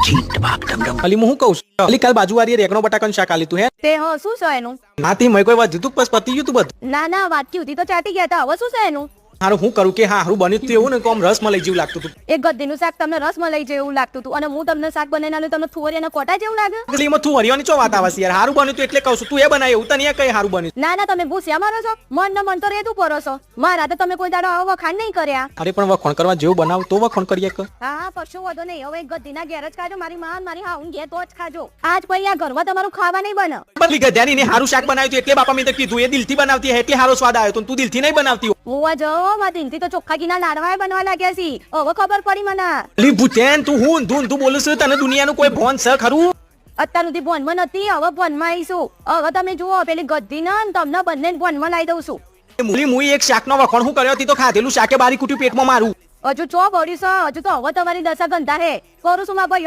અલી હું કહું છું અલી કાલ બાજુવાળીએ રેકનો બટાકાનું શાક આલી તું હે તે શું છે એનું? નાથી મેં કોઈ વાત જીતું બસ પતી ગયું તું બધું. ના વાટકી ઉધી તો ચાટી ગયા હતા. હવે શું છે એનું? હારું હું કરું કે હા હારું બન્યું તું એવું ને કોમ રસ મલાઈ જેવું લાગતું હતું. એક ગદ્દીનું શાક તમને રસમલાઈ જેવું લાગતું હતું અને હું તમને શાક બનાવીને આલ્યું તમને થુવરી અને કોટા જેવું લાગે? એટલે એમાં તું હરિયાની ચો વાત આવે છે યાર. હારું બન્યું તું એટલે કહું છું તું એ બનાય એવું તને કઈ હારું બન્યું. ના તમે ભૂસ્યા મારો છો. મન ને મન તો રેતું પરો છો. મારા તો તમે કોઈ દાડો આવો વખાણ નહીં કર્યા. અરે પણ વખણ કરવા જેવું બનાવ તો વખણ કરીએ કે. હા પરશું વધો નહીં. હવે ગદ્દીના ઘેર જ ખાજો. મારી માં મારી હાઉન ઘેર તો જ ખાજો. આજ પછી આ ઘરમાં તમારું ખાવા નહીં બને. બદલી ગધ્યાની ને હારું શાક બનાવ્યું હતું એટલે બાપા મેં તો કીધું એ દિલથી બનાવતી હે એટલે હારો સ્વાદ આવ્યો તો તું દિલથી નહીં બનાવતી. હું જો માં દિનથી તો ચોખ્ખા ઘીના લાડવા બનવા લાગ્યા છે. હવે ખબર પડી મને. અલી ભૂતેન તું હું તું બોલું છું તને દુનિયાનું કોઈ ભોન છે ખરું? અત્યાર સુધી ભોનમાં નથી. હવે ભોનમાં આવીશું. હવે તમે જુઓ પેલી ગદ્દી ને તમને બંને ભોનમાં લાવી દઉં છું. મુઈ એક શાકનો વખણ હું કર્યો હતી તો ખાધેલું શાકે બારી કુટ્યું પેટમાં મારું. હજુ ચો બળ્યું છે. હજુ તો હવે તમારી દશા ગંધા હે. કરું છું મારા ભાઈઓ